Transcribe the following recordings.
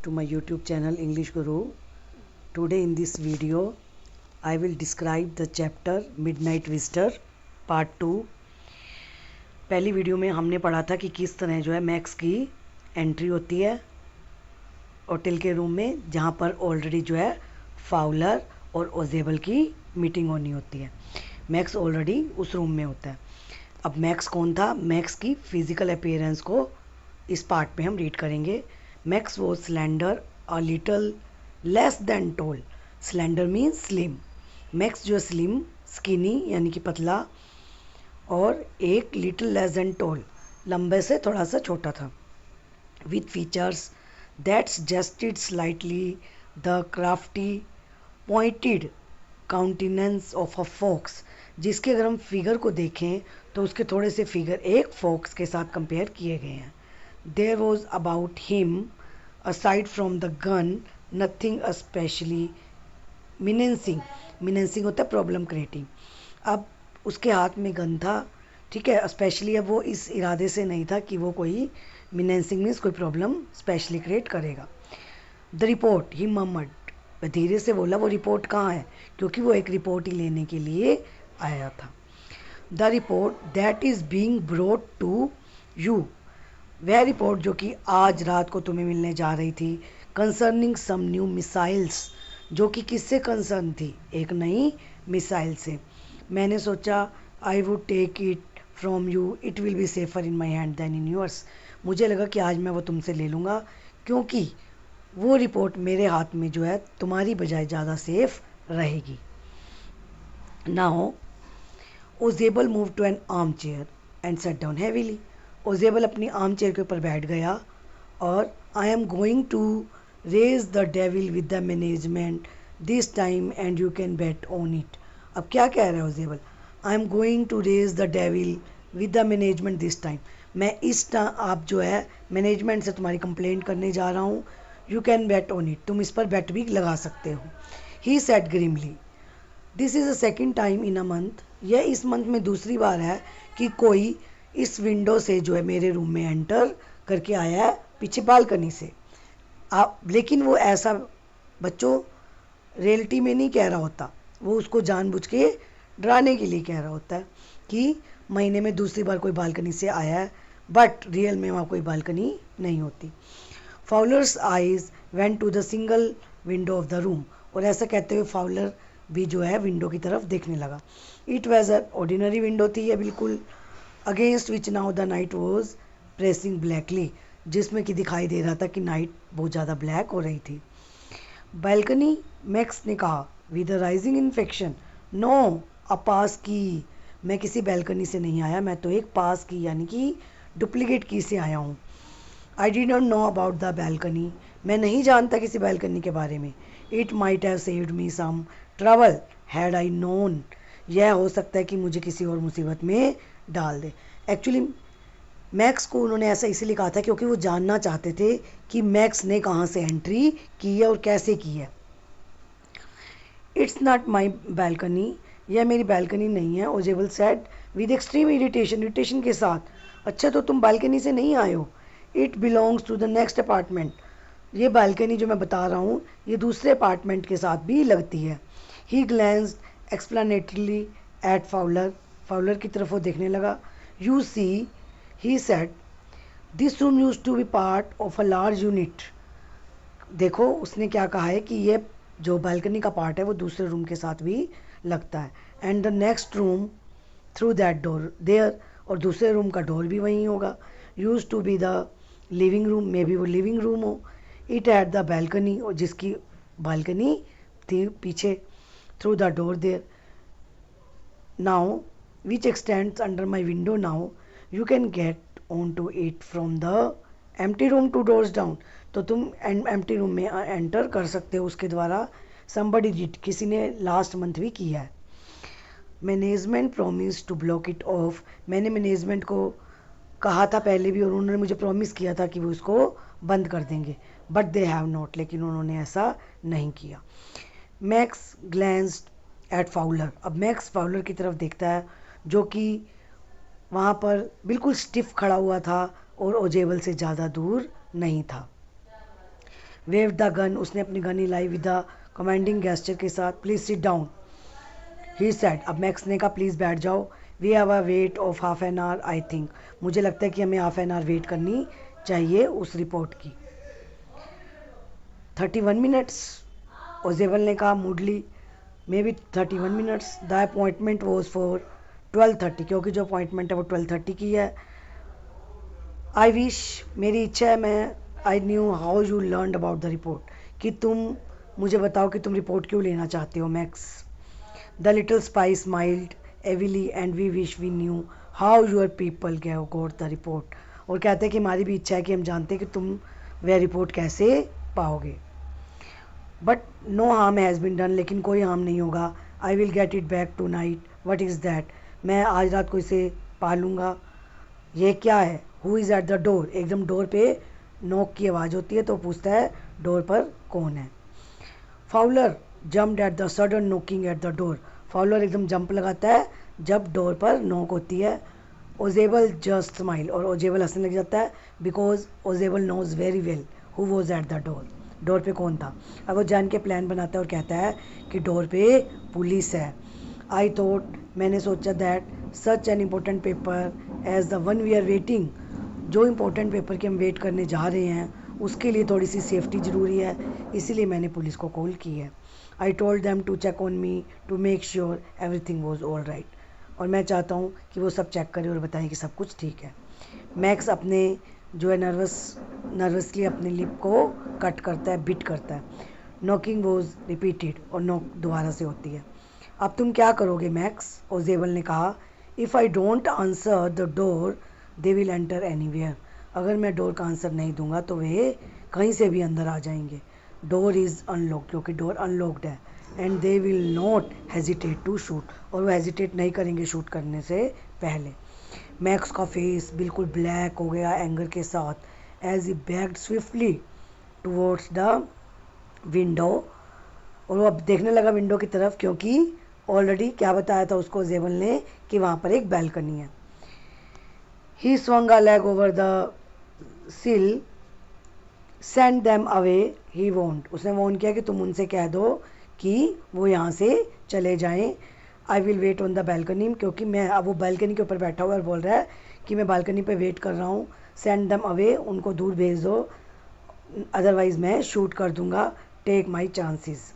to my YouTube channel English Guru. Today in this video I will describe the chapter Midnight Visitor Part 2. पहली video में हमने पढ़ा था कि किस तरह जो है मैक्स की एंट्री होती है होटल के रूम में, जहाँ पर ऑलरेडी जो है फाउलर और ओजेबल की मीटिंग होनी होती है। मैक्स ऑलरेडी उस रूम में होता है। अब मैक्स कौन था? मैक्स की फिजिकल अपीयरेंस को इस पार्ट में हम रीड करेंगे। Max was slender, a little less than tall. Slender means slim. Max जो स्लिम, स्किनी यानी कि पतला, और एक लिटिल लेस देन टॉल, लंबे से थोड़ा सा छोटा था। With features that suggested slightly the crafty pointed countenance of a fox, जिसके अगर हम फिगर को देखें तो उसके थोड़े से फिगर एक फॉक्स के साथ कंपेयर किए गए हैं। There was about him aside from the gun nothing specially menacing. Menacing होता है प्रॉब्लम क्रिएटिंग। अब उसके हाथ में गन था, ठीक है। स्पेशली अब वो इस इरादे से नहीं था कि वो कोई मिनेंसिंग मीन्स कोई प्रॉब्लम स्पेशली क्रिएट करेगा। द रिपोर्ट ही मम्मड, धीरे से बोला वो रिपोर्ट कहाँ है, क्योंकि वो एक रिपोर्ट ही लेने के लिए आया था। The report that is being brought to you, वह रिपोर्ट जो कि आज रात को तुम्हें मिलने जा रही थी। कंसर्निंग सम न्यू मिसाइल्स, जो कि किससे कंसर्न थी? एक नई मिसाइल से। मैंने सोचा I would take it from you, it will be safer in my hand than in yours. मुझे लगा कि आज मैं वो तुमसे ले लूँगा, क्योंकि वो रिपोर्ट मेरे हाथ में जो है तुम्हारी बजाय ज़्यादा सेफ रहेगी। नाउ ओजेबल move to an arm chair and sat down heavily. ओजेबल अपनी आर्म चेयर के ऊपर बैठ गया और I am going to raise the devil with the management this time and you can bet on it. अब क्या कह रहा है ओजेबल? I am going to raise the devil with the management this time. मैं इस आप जो है मैनेजमेंट से तुम्हारी कंप्लेंट करने जा रहा हूँ। You can bet on it, तुम इस पर बेट भी लगा सकते हो। He said grimly, this is the second time in a month, यह इस मंथ में दूसरी बार है कि कोई इस विंडो से जो है मेरे रूम में एंटर करके आया है, पीछे बालकनी से। लेकिन वो ऐसा बच्चों रियलिटी में नहीं कह रहा होता, वो उसको जानबूझ के डराने के लिए कह रहा होता है कि महीने में दूसरी बार कोई बालकनी से आया है, बट रियल में वहाँ कोई बालकनी नहीं होती। Fowler's eyes went to the single window of the room, और ऐसा कहते हुए फाउलर भी जो है विंडो की तरफ देखने लगा। It was a ordinary window थी ये बिल्कुल, against which now the night was pressing blackly, जिसमें कि दिखाई दे रहा था कि नाइट बहुत ज़्यादा ब्लैक हो रही थी। बालकनी, मैक्स ने कहा with a rising infection. No, a pass key, मैं किसी बालकनी से नहीं आया, मैं तो एक पास की यानी कि डुप्लीकेट की से आया हूँ। I did not know about the balcony, मैं नहीं जानता किसी बालकनी के बारे में। It might have saved me some trouble had I known, यह हो सकता है कि मुझे किसी और मुसीबत में डाल दे। एक्चुअली मैक्स को उन्होंने ऐसा इसीलिए कहा था क्योंकि वो जानना चाहते थे कि मैक्स ने कहाँ से एंट्री की है और कैसे की है। इट्स नॉट माई बालकनी, यह मेरी बालकनी नहीं है, ओजेबल said with extreme irritation, irritation के साथ। अच्छा, तो तुम बालकनी से नहीं आए हो? It belongs to the next apartment, ये बालकनी जो मैं बता रहा हूँ ये दूसरे अपार्टमेंट के साथ भी लगती है। He glanced explanatorily at Fowler, Fowler की तरफ वो देखने लगा। You see, he said, this room used to be part of a large unit. देखो उसने क्या कहा है कि ये जो बालकनी का पार्ट है वो दूसरे रूम के साथ भी लगता है। And the next room through that door there, और दूसरे रूम का डोर भी वहीं होगा। Used to be the living room, maybe वो लिविंग रूम हो। इट एट द बालकनी, और जिसकी बालकनी थी पीछे। Through the door there now which extends under my window now, you can get on to it from the empty room two doors down, तो तुम empty room में enter कर सकते हो उसके द्वारा। समबडी डिड, किसी ने लास्ट मंथ भी किया है। Management promise to block it off, मैंने मैनेजमेंट को कहा था पहले भी और उन्होंने मुझे प्रॉमिस किया था कि वो इसको बंद कर देंगे, बट दे हैव नॉट, लेकिन उन्होंने ऐसा नहीं किया। मैक्स ग्लैंस्ड एट फाउलर, अब मैक्स फाउलर की तरफ देखता है जो कि वहाँ पर बिल्कुल स्टिफ खड़ा हुआ था और ओजेबल से ज़्यादा दूर नहीं था। वेव द गन, उसने अपनी गन हिलाई विद द कमांडिंग गेस्चर के साथ। Please sit down he said, अब मैक्स ने कहा प्लीज़ बैठ जाओ। We have a wait of half an hour I think, मुझे लगता है कि हमें हाफ एन आवर वेट करनी चाहिए उस रिपोर्ट की। 31 मिनट्स, ओजेबल ने कहा मूडली, maybe 31 minutes. The appointment was for 12:30, क्योंकि जो अपॉइंटमेंट है वो 12:30 की है। आई विश, मेरी इच्छा है, मैं I knew how you learn about the report, कि तुम मुझे बताओ कि तुम रिपोर्ट क्यों लेना चाहते हो Max. The little spy smiled evilly and we wish we knew how your people got the report, और कहते हैं कि हमारी भी इच्छा है कि हम जानते हैं कि तुम वह रिपोर्ट कैसे पाओगे। But no harm has been done, लेकिन कोई हार्म नहीं होगा। I will get it back tonight, what is that, मैं आज रात को इसे पा लूँगा। ये क्या है। Who is eight the door, एकदम डोर पे नॉक की आवाज़ होती है तो पूछता है डोर पर कौन है। Fowler jumped at the sudden knocking at the door, Fowler एकदम जंप लगाता है जब डोर पर नॉक होती है। ओजेबल जस्ट स्माइल, और ओजेबल हंसने लग जाता है बिकॉज ओजेबल knows very well who was at the door, door पे कौन था। अब वो जान के प्लान बनाता है और कहता है कि डोर पे पुलिस है। आई थॉट, मैंने सोचा that such an important paper as the one we are waiting, जो इम्पोर्टेंट पेपर की हम वेट करने जा रहे हैं उसके लिए थोड़ी सी सेफ्टी ज़रूरी है, इसीलिए मैंने पुलिस को कॉल की है। I told them to check on me to make sure everything was all right, और मैं चाहता हूँ कि वो सब चेक करें और बताएं कि सब कुछ ठीक है। मैक्स जो है नर्वसली अपने लिप को कट करता है, बिट करता है। नॉकिंग वॉज रिपीटेड, और नॉक दोबारा से होती है। अब तुम क्या करोगे मैक्स, ओजेबल ने कहा। If I don't answer the door they will enter anywhere, अगर मैं डोर का आंसर नहीं दूंगा तो वे कहीं से भी अंदर आ जाएंगे। डोर इज़ अनलॉक्ड, क्योंकि डोर अनलॉक्ड है। And they will not hesitate to shoot, और वो हेजिटेट नहीं करेंगे शूट करने से पहले। मैक्स का फेस बिल्कुल ब्लैक हो गया एंगर के साथ as he backed swiftly towards the window, और वो अब देखने लगा विंडो की तरफ, क्योंकि ऑलरेडी क्या बताया था उसको जेबल ने कि वहाँ पर एक बैल्कनी है। ही swung a leg over the sill, send them away, he warned, उसने वॉर्न किया कि तुम उनसे कह दो कि वो यहाँ से चले जाएं। I will wait on the balcony, क्योंकि मैं अब वो बैल्कनी के ऊपर बैठा हुआ है और बोल रहा है कि मैं बालकनी पे वेट कर रहा हूँ। सेंड देम अवे, उनको दूर भेज दो, अदरवाइज मैं शूट कर दूंगा। Take my chances.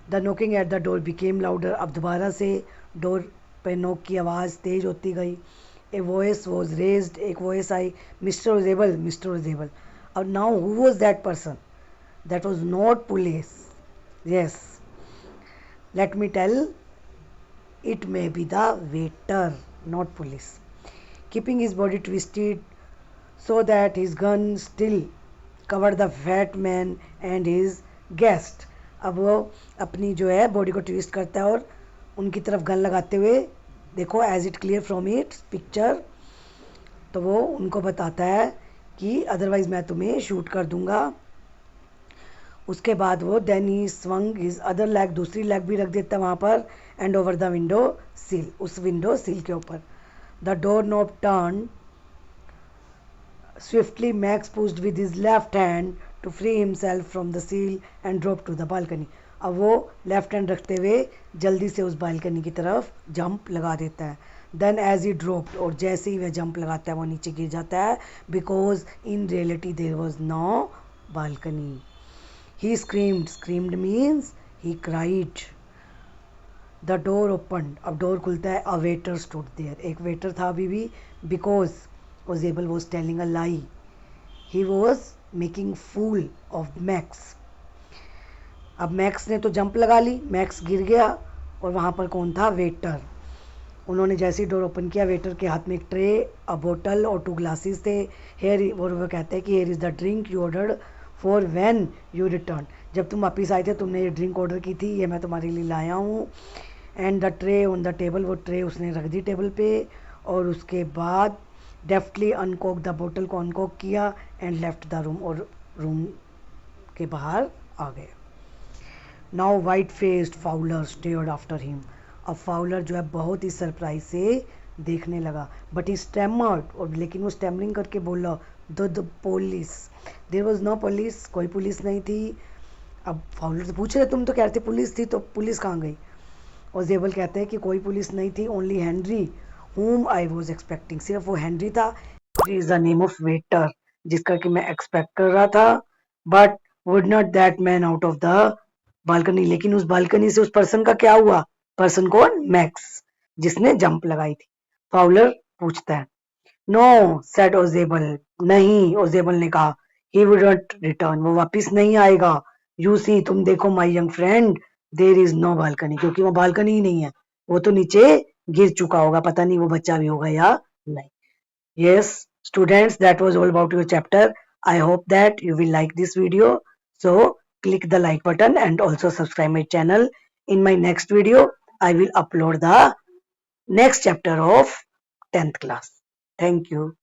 The knocking at the door became louder, अब दोबारा से डोर पे नॉक की आवाज़ तेज होती गई। ए वॉइस वॉज रेज्ड, एक वॉइस आई, मिस्टर ओजेबल, मिस्टर ओजेबल। और now who was that person, that was not police, yes, let me tell, it may be the waiter, not police. Keeping his body twisted so that his gun still covered the fat man and his guest. अब वो अपनी जो है body को twist करता है और उनकी तरफ गन लगाते हुए, देखो as it clear from it picture, तो वो उनको बताता है कि अदरवाइज मैं तुम्हें शूट कर दूंगा। उसके बाद वो then he swung his other leg, दूसरी लेग भी रख देता है वहाँ पर, and over the window sill, उस विंडो सील के ऊपर। The door knob turn swiftly, Max pushed with his left hand to free himself from the sill and drop to the balcony. अब वो लेफ्ट हैंड रखते हुए जल्दी से उस बालकनी की तरफ जंप लगा देता है। देन एज ही ड्रॉप्ड, और जैसे ही वह जंप लगाता है वो नीचे गिर जाता है, because in reality there was no balcony. He screamed, screamed means he cried. The door opened, अब डोर खुलता है। A waiter stood there, एक वेटर था अभी भी, because Ozebel was telling a lie. He was making fool of Max. अब Max ने तो जंप लगा ली, मैक्स गिर गया, और वहाँ पर कौन था, वेटर। उन्होंने जैसे ही डोर ओपन किया, वेटर के हाथ में एक ट्रे, अ बोतल और 2 ग्लासेस थे। हेयर, वो कहते हैं कि here is the drink you ordered for when you return, जब तुम वापस आए थे तुमने ये ड्रिंक ऑर्डर की थी, ये मैं तुम्हारे लिए लाया हूँ। And the tray on the table, वो ट्रे उसने रख दी टेबल पे, और उसके बाद डेफ्टली अनकॉक द बोतल को अनकॉक किया एंड लेफ्ट द रूम, और रूम के बाहर आ गए। Now white faced Fowler stared after him, अब फाउलर जो है बहुत ही सरप्राइज से देखने लगा। बट ही स्टैमर्ड, और लेकिन वो स्टैमरिंग करके बोला the police, there was no police, कोई पुलिस नहीं थी। अब फाउलर से पूछ रहे तुम तो कह रहे थे पुलिस थी, तो पुलिस कहाँ गई? और जेबल कहते हैं कि कोई पुलिस नहीं थी, only Henry whom I was expecting, सिर्फ वो हेनरी था। Is the name of waiter, जिसका कि मैं एक्सपेक्ट कर रहा था। But would not that man out of the balcony, लेकिन उस बालकनी से उस पर्सन का क्या हुआ? पर्सन कौन? मैक्स, जिसने जंप लगाई थी। फाउलर पूछता है, नो सेड ओजेबल, नहीं, ओजेबल ने कहा, ही वुड नॉट रिटर्न, वो वापिस नहीं आएगा। यू सी, तुम देखो my young friend, there is no balcony, क्योंकि वो बालकनी ही नहीं है, वो तो नीचे गिर चुका होगा, पता नहीं वो बच्चा भी होगा या नहीं। Yes, students, that was all about your chapter. I hope that you will like this video. So click the like button and also subscribe my channel. In my next video, I will upload the next chapter of 10th class. Thank you.